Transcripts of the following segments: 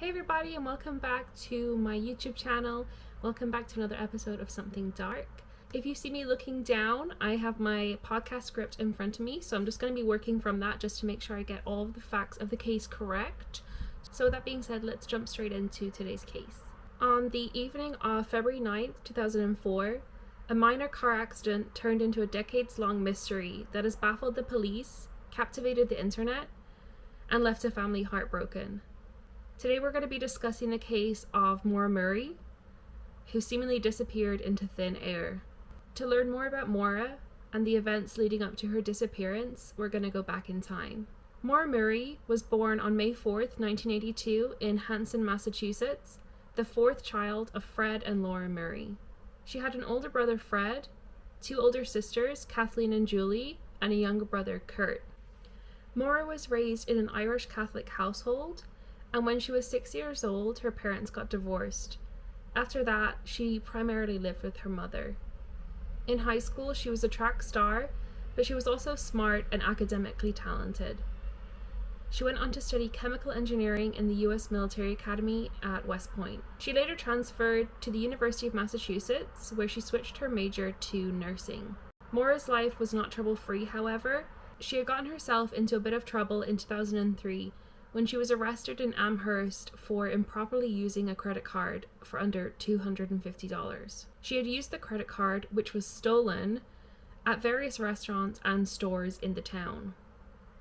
Hey everybody, and welcome back to my YouTube channel. Welcome back to another episode of Something Dark. If you see me looking down, I have my podcast script in front of me, so I'm just going to be working from that just to make sure I get all of the facts of the case correct. So with that being said, let's jump straight into today's case. On the evening of February 9th, 2004, a minor car accident turned into a decades-long mystery that has baffled the police, captivated the internet, and left a family heartbroken. Today we're going to be discussing the case of Maura Murray, who seemingly disappeared into thin air. To learn more about Maura and the events leading up to her disappearance, we're going to go back in time. Maura Murray was born on May 4th, 1982 in Hanson, Massachusetts, the fourth child of Fred and Laura Murray. She had an older brother, Fred, two older sisters, Kathleen and Julie, and a younger brother, Kurt. Maura was raised in an Irish Catholic household, and when she was 6 years old, her parents got divorced. After that, she primarily lived with her mother. In high school, she was a track star, but she was also smart and academically talented. She went on to study chemical engineering in the U.S. Military Academy at West Point. She later transferred to the University of Massachusetts, where she switched her major to nursing. Maura's life was not trouble-free, however. She had gotten herself into a bit of trouble in 2003 when she was arrested in Amherst for improperly using a credit card for under $250. She had used the credit card, which was stolen, at various restaurants and stores in the town.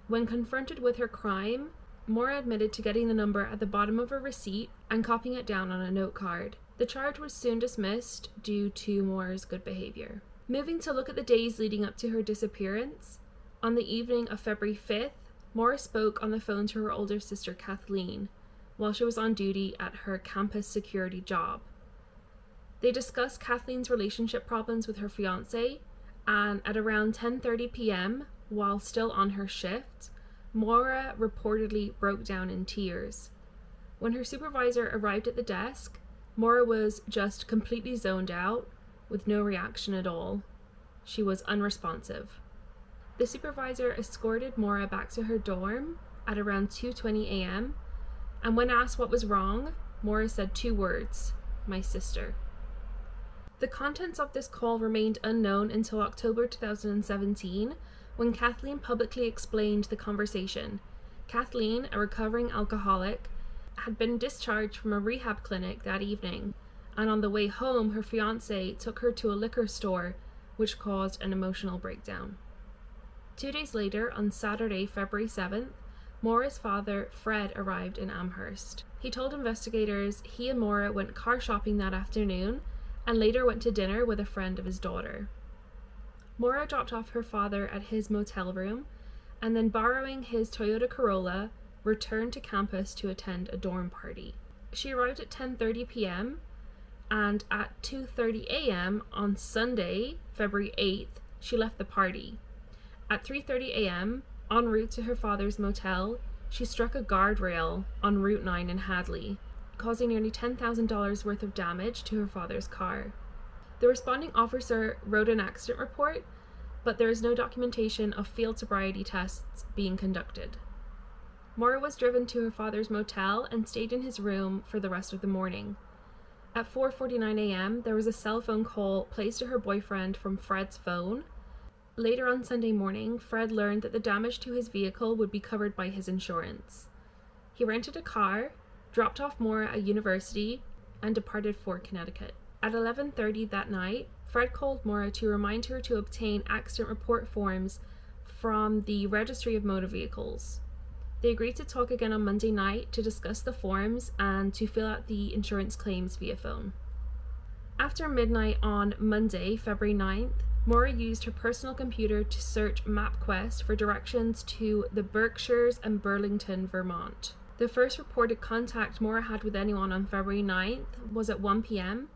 When confronted with her crime, Maura admitted to getting the number at the bottom of her receipt and copying it down on a note card. The charge was soon dismissed due to Maura's good behavior. Moving to look at the days leading up to her disappearance, on the evening of February 5th, Maura spoke on the phone to her older sister Kathleen while she was on duty at her campus security job. They discussed Kathleen's relationship problems with her fiancé, and at around 10:30 p.m., while still on her shift, Maura reportedly broke down in tears. When her supervisor arrived at the desk, Maura was just completely zoned out with no reaction at all. She was unresponsive. The supervisor escorted Maura back to her dorm at around 2:20 a.m., and when asked what was wrong, Maura said two words: "My sister." The contents of this call remained unknown until October 2017, when Kathleen publicly explained the conversation. Kathleen, a recovering alcoholic, had been discharged from a rehab clinic that evening, and on the way home, her fiancé took her to a liquor store, which caused an emotional breakdown. 2 days later, on Saturday, February 7th, Maura's father, Fred, arrived in Amherst. He told investigators he and Maura went car shopping that afternoon and later went to dinner with a friend of his daughter. Maura dropped off her father at his motel room and then, borrowing his Toyota Corolla, returned to campus to attend a dorm party. She arrived at 10:30 p.m. and at 2:30 a.m. on Sunday, February 8th, she left the party. At 3:30 a.m., en route to her father's motel, she struck a guardrail on Route 9 in Hadley, causing nearly $10,000 worth of damage to her father's car. The responding officer wrote an accident report, but there is no documentation of field sobriety tests being conducted. Maura was driven to her father's motel and stayed in his room for the rest of the morning. At 4:49 a.m., there was a cell phone call placed to her boyfriend from Fred's phone. Later on Sunday morning, Fred learned that the damage to his vehicle would be covered by his insurance. He rented a car, dropped off Maura at university, and departed for Connecticut. At 11:30 that night, Fred called Maura to remind her to obtain accident report forms from the Registry of Motor Vehicles. They agreed to talk again on Monday night to discuss the forms and to fill out the insurance claims via phone. After midnight on Monday, February 9th, Maura used her personal computer to search MapQuest for directions to the Berkshires and Burlington, Vermont. The first reported contact Maura had with anyone on February 9th was at 1 p.m.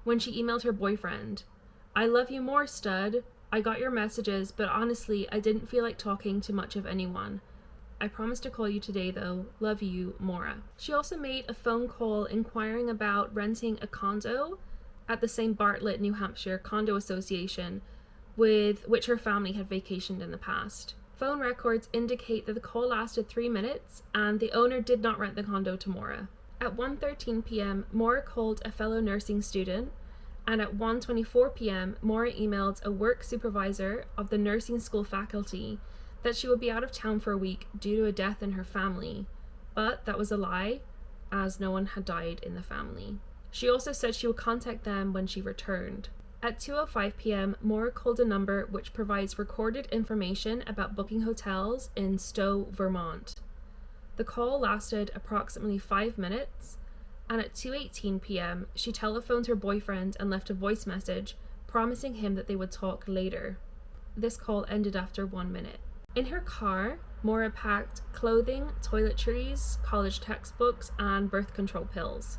when she emailed her boyfriend, "I love you more, stud. I got your messages, but honestly, I didn't feel like talking to much of anyone. I promise to call you today though. Love you, Maura." She also made a phone call inquiring about renting a condo at the St. Bartlett, New Hampshire Condo Association, with which her family had vacationed in the past. Phone records indicate that the call lasted 3 minutes and the owner did not rent the condo to Maura. At 1:13 p.m., Maura called a fellow nursing student, and at 1:24 p.m., Maura emailed a work supervisor of the nursing school faculty that she would be out of town for a week due to a death in her family, but that was a lie, as no one had died in the family. She also said she would contact them when she returned. At 2:05 p.m., Maura called a number which provides recorded information about booking hotels in Stowe, Vermont. The call lasted approximately 5 minutes, and at 2:18 p.m., she telephoned her boyfriend and left a voice message promising him that they would talk later. This call ended after 1 minute. In her car, Maura packed clothing, toiletries, college textbooks, and birth control pills.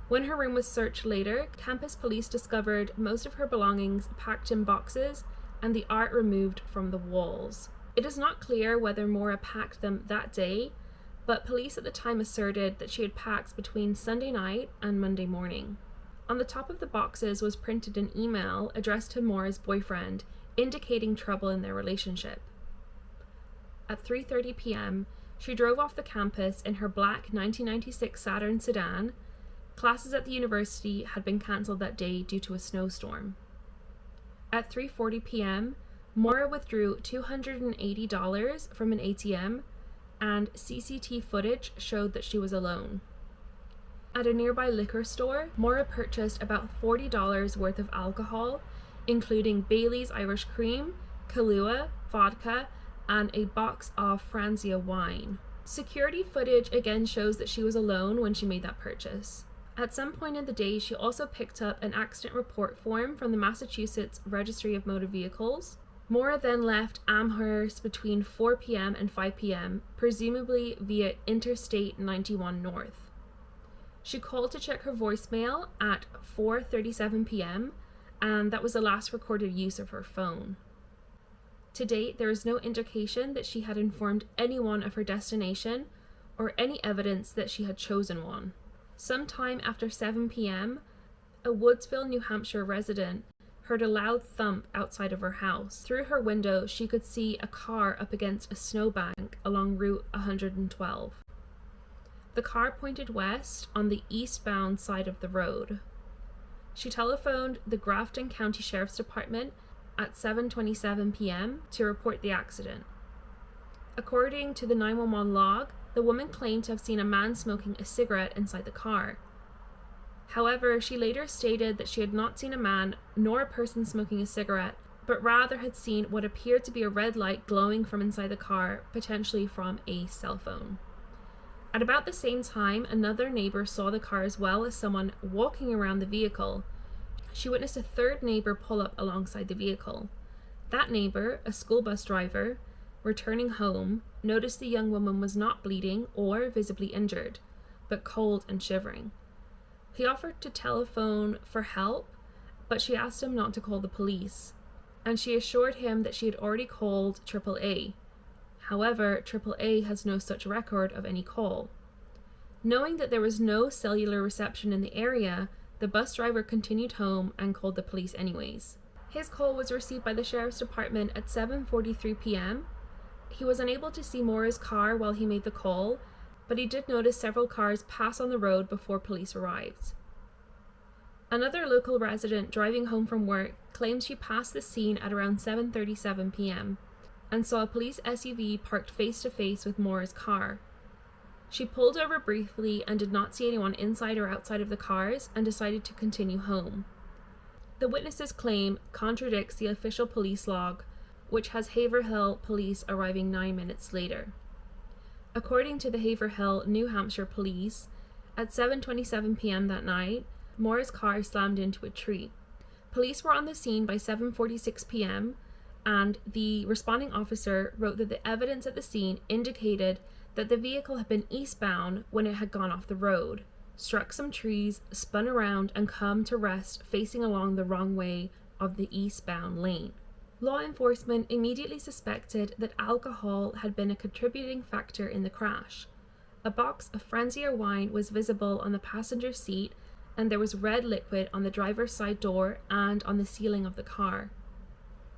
When her room was searched later, campus police discovered most of her belongings packed in boxes and the art removed from the walls. It is not clear whether Maura packed them that day, but police at the time asserted that she had packed between Sunday night and Monday morning. On the top of the boxes was printed an email addressed to Maura's boyfriend, indicating trouble in their relationship. At 3:30 p.m., she drove off the campus in her black 1996 Saturn sedan. Classes at the university had been cancelled that day due to a snowstorm. At 3:40 p.m., Maura withdrew $280 from an ATM, and CCTV footage showed that she was alone. At a nearby liquor store, Maura purchased about $40 worth of alcohol, including Bailey's Irish Cream, Kahlua, vodka, and a box of Franzia wine. Security footage again shows that she was alone when she made that purchase. At some point in the day, she also picked up an accident report form from the Massachusetts Registry of Motor Vehicles. Maura then left Amherst between 4 p.m. and 5 p.m., presumably via Interstate 91 North. She called to check her voicemail at 4:37 p.m., and that was the last recorded use of her phone. To date, there is no indication that she had informed anyone of her destination or any evidence that she had chosen one. Sometime after 7 p.m., a Woodsville, New Hampshire resident heard a loud thump outside of her house. Through her window, she could see a car up against a snowbank along Route 112. The car pointed west on the eastbound side of the road. She telephoned the Grafton County Sheriff's Department at 7:27 p.m. to report the accident. According to the 911 log, the woman claimed to have seen a man smoking a cigarette inside the car. However, she later stated that she had not seen a man nor a person smoking a cigarette, but rather had seen what appeared to be a red light glowing from inside the car, potentially from a cell phone. At about the same time, another neighbor saw the car as well as someone walking around the vehicle. She witnessed a third neighbor pull up alongside the vehicle. That neighbor, a school bus driver, returning home, noticed the young woman was not bleeding or visibly injured, but cold and shivering. He offered to telephone for help, but she asked him not to call the police, and she assured him that she had already called AAA. However, AAA has no such record of any call. Knowing that there was no cellular reception in the area, the bus driver continued home and called the police anyways. His call was received by the sheriff's department at 7:43 p.m. He was unable to see Maura's car while he made the call, but he did notice several cars pass on the road before police arrived. Another local resident driving home from work claimed she passed the scene at around 7:37 p.m. and saw a police SUV parked face to face with Maura's car. She pulled over briefly and did not see anyone inside or outside of the cars and decided to continue home. The witness's claim contradicts the official police log, which has Haverhill police arriving 9 minutes later. According to the Haverhill, New Hampshire police, at 7:27 p.m. that night, Maura's car slammed into a tree. Police were on the scene by 7:46 p.m., and the responding officer wrote that the evidence at the scene indicated that the vehicle had been eastbound when it had gone off the road, struck some trees, spun around, and come to rest facing along the wrong way of the eastbound lane. Law enforcement immediately suspected that alcohol had been a contributing factor in the crash. A box of Franzia wine was visible on the passenger seat, and there was red liquid on the driver's side door and on the ceiling of the car.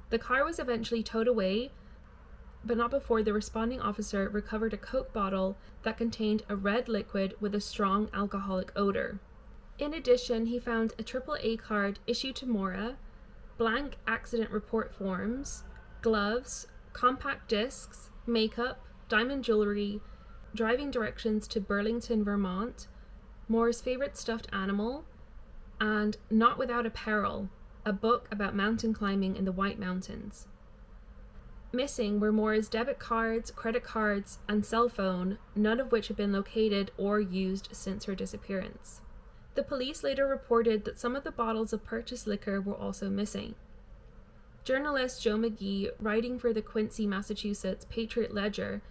The car was eventually towed away, but not before the responding officer recovered a Coke bottle that contained a red liquid with a strong alcoholic odor. In addition, he found a AAA card issued to Maura, blank accident report forms, gloves, compact discs, makeup, diamond jewelry, driving directions to Burlington, Vermont, Maura's favorite stuffed animal, and Not Without a Peril, a book about mountain climbing in the White Mountains. Missing were Maura's debit cards, credit cards, and cell phone, none of which had been located or used since her disappearance. The police later reported that some of the bottles of purchased liquor were also missing. Journalist Joe McGee, writing for the Quincy, Massachusetts Patriot Ledger,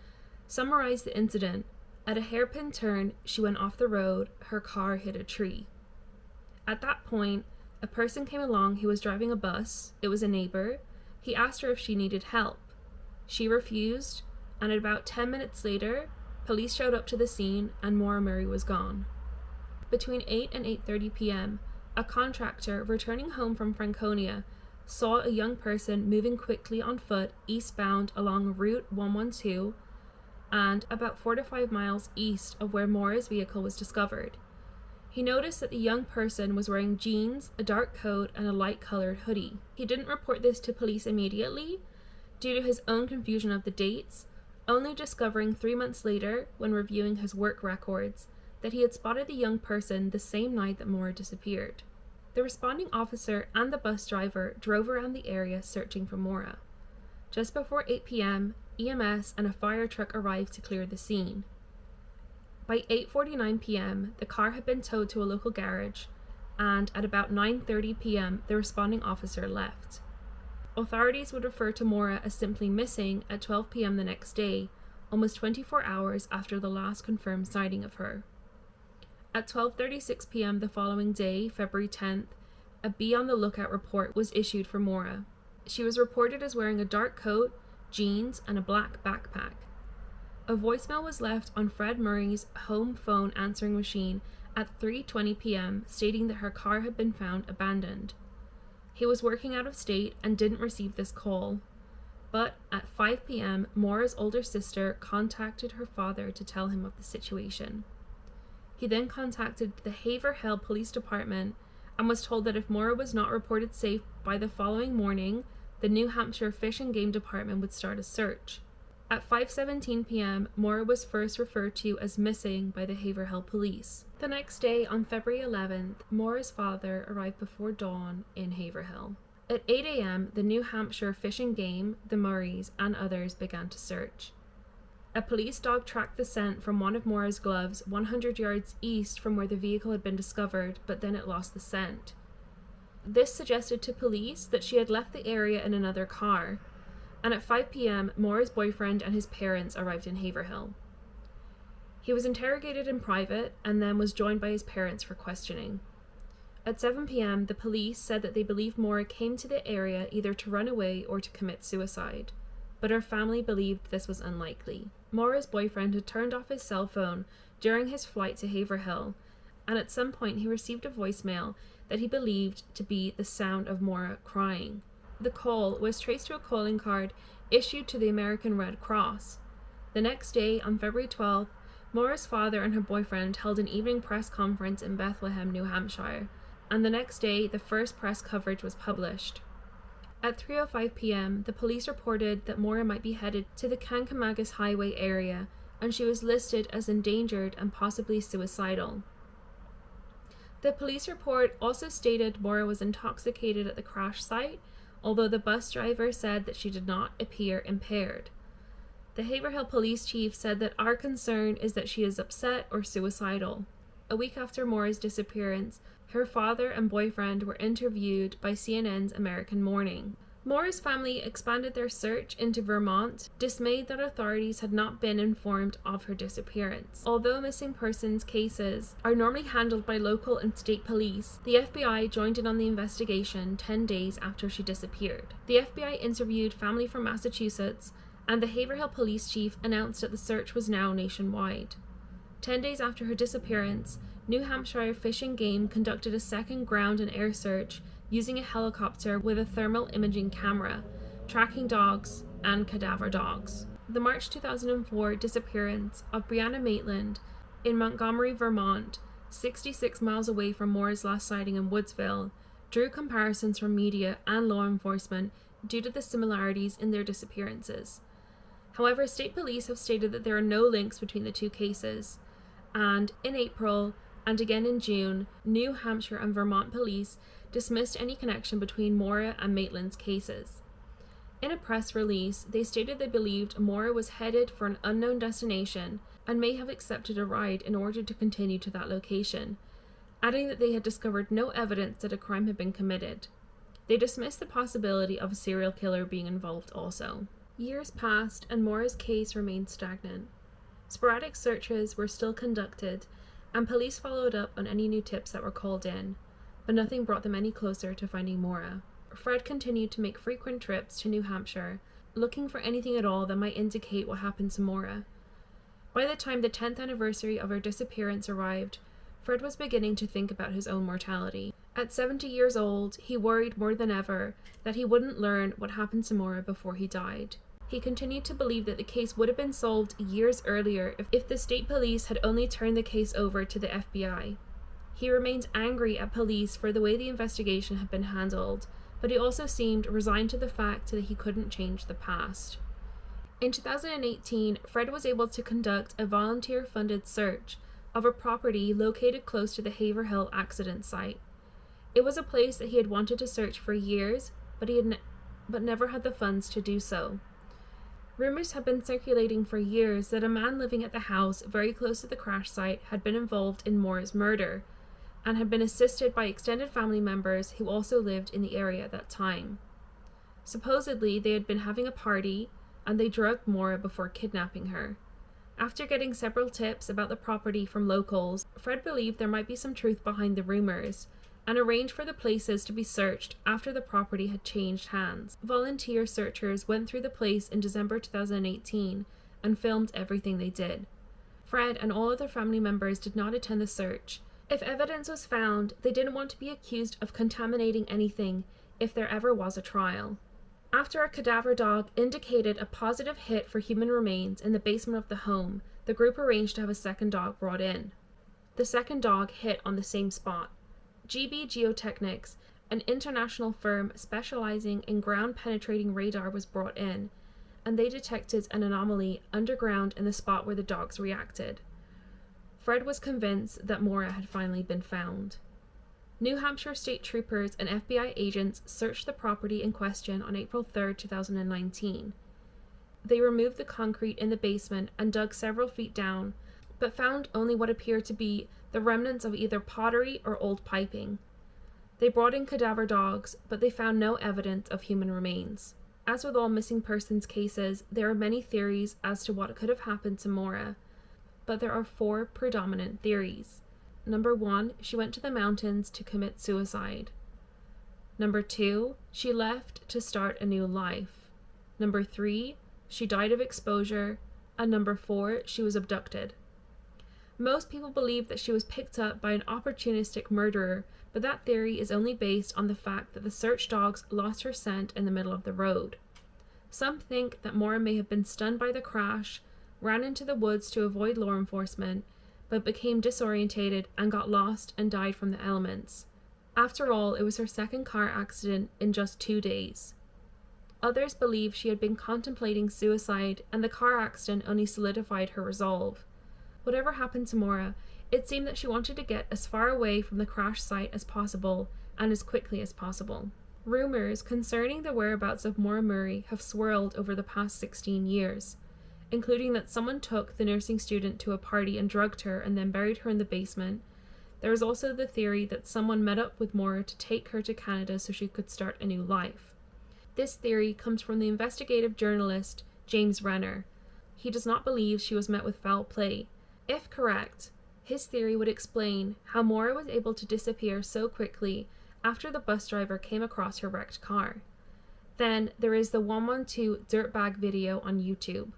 summarized the incident. At a hairpin turn, she went off the road, her car hit a tree. At that point, a person came along who was driving a bus. It was a neighbor. He asked her if she needed help. She refused, and about 10 minutes later, police showed up to the scene and Maura Murray was gone. Between 8 and 8:30 p.m., a contractor returning home from Franconia saw a young person moving quickly on foot eastbound along Route 112 and about 4 to 5 miles east of where Maura's vehicle was discovered. He noticed that the young person was wearing jeans, a dark coat, and a light-colored hoodie. He didn't report this to police immediately due to his own confusion of the dates, only discovering 3 months later, when reviewing his work records, that he had spotted the young person the same night that Maura disappeared. The responding officer and the bus driver drove around the area searching for Maura. Just before 8 p.m., EMS and a fire truck arrived to clear the scene. By 8:49 p.m., the car had been towed to a local garage, and at about 9:30 p.m., the responding officer left. Authorities would refer to Maura as simply missing at 12 p.m. the next day, almost 24 hours after the last confirmed sighting of her. At 12:36 p.m. the following day, February 10th, a Be on the Lookout report was issued for Maura. She was reported as wearing a dark coat, jeans, and a black backpack. A voicemail was left on Fred Murray's home phone answering machine at 3:20 p.m. stating that her car had been found abandoned. He was working out of state and didn't receive this call, but at 5 p.m. Maura's older sister contacted her father to tell him of the situation. He then contacted the Haverhill Police Department and was told that if Maura was not reported safe by the following morning, the New Hampshire Fish and Game Department would start a search. At 5:17 p.m., Maura was first referred to as missing by the Haverhill Police. The next day, on February 11th, Maura's father arrived before dawn in Haverhill. At 8 a.m., the New Hampshire Fish and Game, the Murrays, and others began to search. A police dog tracked the scent from one of Maura's gloves 100 yards east from where the vehicle had been discovered, but then it lost the scent. This suggested to police that she had left the area in another car, and at 5 p.m., Maura's boyfriend and his parents arrived in Haverhill. He was interrogated in private and then was joined by his parents for questioning. At 7 p.m., the police said that they believed Maura came to the area either to run away or to commit suicide, but her family believed this was unlikely. Maura's boyfriend had turned off his cell phone during his flight to Haverhill, and at some point he received a voicemail that he believed to be the sound of Maura crying. The call was traced to a calling card issued to the American Red Cross. The next day, on February 12th, Maura's father and her boyfriend held an evening press conference in Bethlehem, New Hampshire, and the next day the first press coverage was published. At 3:05 p.m., the police reported that Maura might be headed to the Kancamagus Highway area, and she was listed as endangered and possibly suicidal. The police report also stated Maura was intoxicated at the crash site, although the bus driver said that she did not appear impaired. The Haverhill police chief said that our concern is that she is upset or suicidal. A week after Maura's disappearance, her father and boyfriend were interviewed by CNN's American Morning. Maura's family expanded their search into Vermont, dismayed that authorities had not been informed of her disappearance. Although missing persons cases are normally handled by local and state police, the FBI joined in on the investigation 10 days after she disappeared. The FBI interviewed family from Massachusetts, and the Haverhill police chief announced that the search was now nationwide. 10 days after her disappearance, New Hampshire Fish and Game conducted a second ground and air search using a helicopter with a thermal imaging camera, tracking dogs, and cadaver dogs. The March 2004 disappearance of Brianna Maitland in Montgomery, Vermont, 66 miles away from Maura's last sighting in Woodsville, drew comparisons from media and law enforcement due to the similarities in their disappearances. However, state police have stated that there are no links between the two cases, and in April and again in June, New Hampshire and Vermont police dismissed any connection between Maura and Maitland's cases. In a press release, they stated they believed Maura was headed for an unknown destination and may have accepted a ride in order to continue to that location, adding that they had discovered no evidence that a crime had been committed. They dismissed the possibility of a serial killer being involved also. Years passed and Maura's case remained stagnant. Sporadic searches were still conducted, and police followed up on any new tips that were called in, but nothing brought them any closer to finding Maura. Fred continued to make frequent trips to New Hampshire, looking for anything at all that might indicate what happened to Maura. By the time the 10th anniversary of her disappearance arrived, Fred was beginning to think about his own mortality. At 70 years old, he worried more than ever that he wouldn't learn what happened to Maura before he died. He continued to believe that the case would have been solved years earlier if the state police had only turned the case over to the FBI. He remained angry at police for the way the investigation had been handled, but he also seemed resigned to the fact that he couldn't change the past. In 2018, Fred was able to conduct a volunteer-funded search of a property located close to the Haverhill accident site. It was a place that he had wanted to search for years, but never had the funds to do so. Rumors had been circulating for years that a man living at the house very close to the crash site had been involved in Maura's murder, and had been assisted by extended family members who also lived in the area at that time. Supposedly, they had been having a party, and they drugged Maura before kidnapping her. After getting several tips about the property from locals, Fred believed there might be some truth behind the rumors, and arranged for the places to be searched after the property had changed hands. Volunteer searchers went through the place in December 2018 and filmed everything they did. Fred and all other family members did not attend the search. If evidence was found, they didn't want to be accused of contaminating anything if there ever was a trial. After a cadaver dog indicated a positive hit for human remains in the basement of the home, the group arranged to have a second dog brought in. The second dog hit on the same spot. GB Geotechnics, an international firm specializing in ground-penetrating radar, was brought in, and they detected an anomaly underground in the spot where the dogs reacted. Fred was convinced that Maura had finally been found. New Hampshire state troopers and FBI agents searched the property in question on April 3, 2019. They removed the concrete in the basement and dug several feet down, but found only what appeared to be the remnants of either pottery or old piping. They brought in cadaver dogs, but they found no evidence of human remains. As with all missing persons cases, there are many theories as to what could have happened to Maura, but there are 4 predominant theories. Number 1, she went to the mountains to commit suicide. Number 2, she left to start a new life. Number 3, she died of exposure. And number 4, she was abducted. Most people believe that she was picked up by an opportunistic murderer, but that theory is only based on the fact that the search dogs lost her scent in the middle of the road. Some think that Maura may have been stunned by the crash, ran into the woods to avoid law enforcement, but became disorientated and got lost and died from the elements. After all, it was her second car accident in just 2 days. Others believe she had been contemplating suicide, and the car accident only solidified her resolve. Whatever happened to Maura, it seemed that she wanted to get as far away from the crash site as possible, and as quickly as possible. Rumors concerning the whereabouts of Maura Murray have swirled over the past 16 years, including that someone took the nursing student to a party and drugged her and then buried her in the basement. There is also the theory that someone met up with Maura to take her to Canada so she could start a new life. This theory comes from the investigative journalist James Renner. He does not believe she was met with foul play. If correct, his theory would explain how Maura was able to disappear so quickly after the bus driver came across her wrecked car. Then there is the 112 Dirtbag video on YouTube.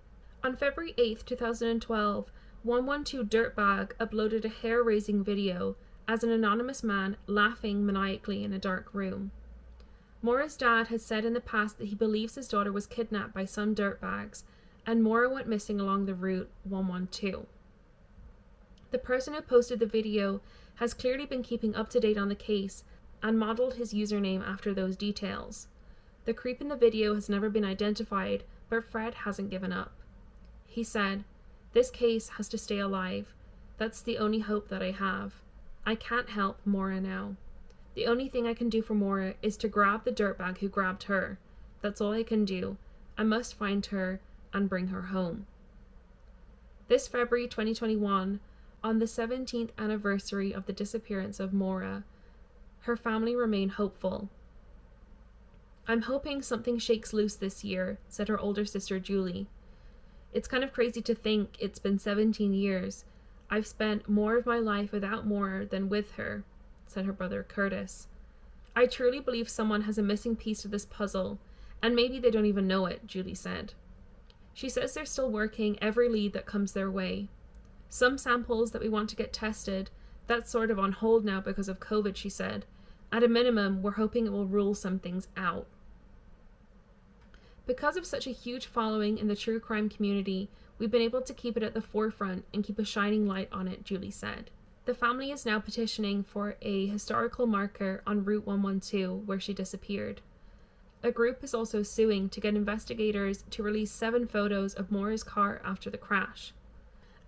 On February 8, 2012, 112 Dirtbag uploaded a hair-raising video as an anonymous man laughing maniacally in a dark room. Maura's dad has said in the past that he believes his daughter was kidnapped by some dirtbags, and Maura went missing along the route 112. The person who posted the video has clearly been keeping up to date on the case and modelled his username after those details. The creep in the video has never been identified, but Fred hasn't given up. He said, "This case has to stay alive. That's the only hope that I have. I can't help Maura now. The only thing I can do for Maura is to grab the dirtbag who grabbed her. That's all I can do. I must find her and bring her home." This February 2021, on the 17th anniversary of the disappearance of Maura, her family remain hopeful. "I'm hoping something shakes loose this year," said her older sister Julie. "It's kind of crazy to think it's been 17 years. I've spent more of my life without Maura than with her," said her brother Curtis. "I truly believe someone has a missing piece to this puzzle, and maybe they don't even know it," Julie said. She says they're still working every lead that comes their way. "Some samples that we want to get tested, that's sort of on hold now because of COVID," she said. "At a minimum, we're hoping it will rule some things out." Because of such a huge following in the true crime community, we've been able to keep it at the forefront and keep a shining light on it, Julie said. The family is now petitioning for a historical marker on Route 112 where she disappeared. A group is also suing to get investigators to release 7 photos of Maura's car after the crash.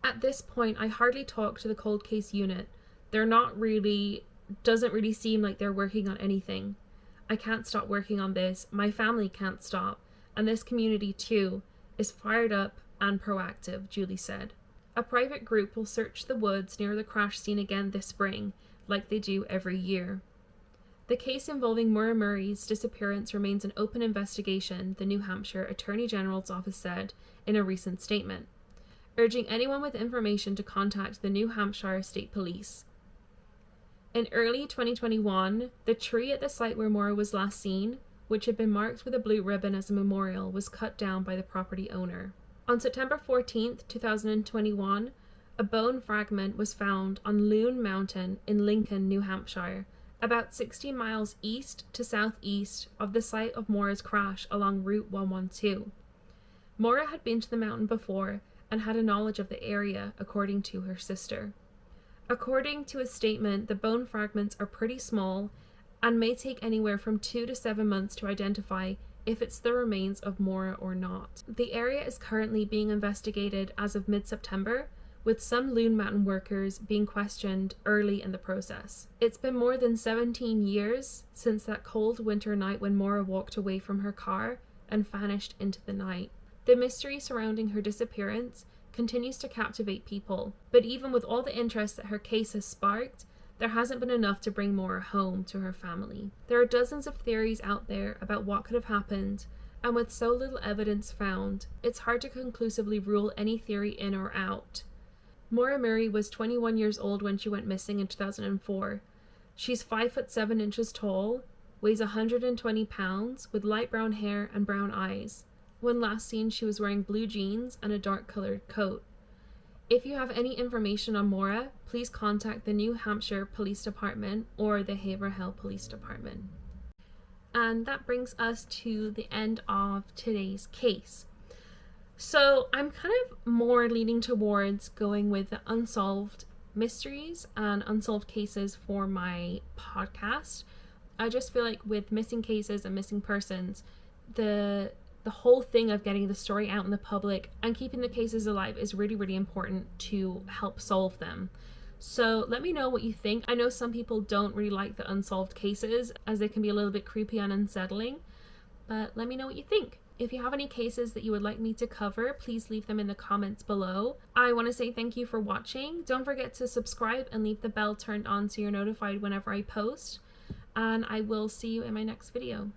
"At this point, I hardly talk to the cold case unit. Doesn't really seem like they're working on anything. I can't stop working on this. My family can't stop. And this community, too, is fired up and proactive," Julie said. A private group will search the woods near the crash scene again this spring, like they do every year. The case involving Maura Murray's disappearance remains an open investigation, the New Hampshire Attorney General's office said in a recent statement, urging anyone with information to contact the New Hampshire State Police. In early 2021, the tree at the site where Maura was last seen, which had been marked with a blue ribbon as a memorial, was cut down by the property owner. On September 14th, 2021, a bone fragment was found on Loon Mountain in Lincoln, New Hampshire, about 60 miles east to southeast of the site of Maura's crash along Route 112. Maura had been to the mountain before and had a knowledge of the area, according to her sister. According to a statement, the bone fragments are pretty small and may take anywhere from 2 to 7 months to identify if it's the remains of Maura or not. The area is currently being investigated as of mid-September, with some Loon Mountain workers being questioned early in the process. It's been more than 17 years since that cold winter night when Maura walked away from her car and vanished into the night. The mystery surrounding her disappearance continues to captivate people, but even with all the interest that her case has sparked, there hasn't been enough to bring Maura home to her family. There are dozens of theories out there about what could have happened, and with so little evidence found, it's hard to conclusively rule any theory in or out. Maura Murray was 21 years old when she went missing in 2004. She's 5'7" tall, weighs 120 pounds, with light brown hair and brown eyes. When last seen, she was wearing blue jeans and a dark-colored coat. If you have any information on Maura, please contact the New Hampshire Police Department or the Haverhill Police Department. And that brings us to the end of today's case. So I'm kind of more leaning towards going with the unsolved mysteries and unsolved cases for my podcast. I just feel like with missing cases and missing persons, the whole thing of getting the story out in the public and keeping the cases alive is really, really important to help solve them. So let me know what you think. I know some people don't really like the unsolved cases as they can be a little bit creepy and unsettling, but let me know what you think. If you have any cases that you would like me to cover, please leave them in the comments below. I want to say thank you for watching. Don't forget to subscribe and leave the bell turned on so you're notified whenever I post. And I will see you in my next video.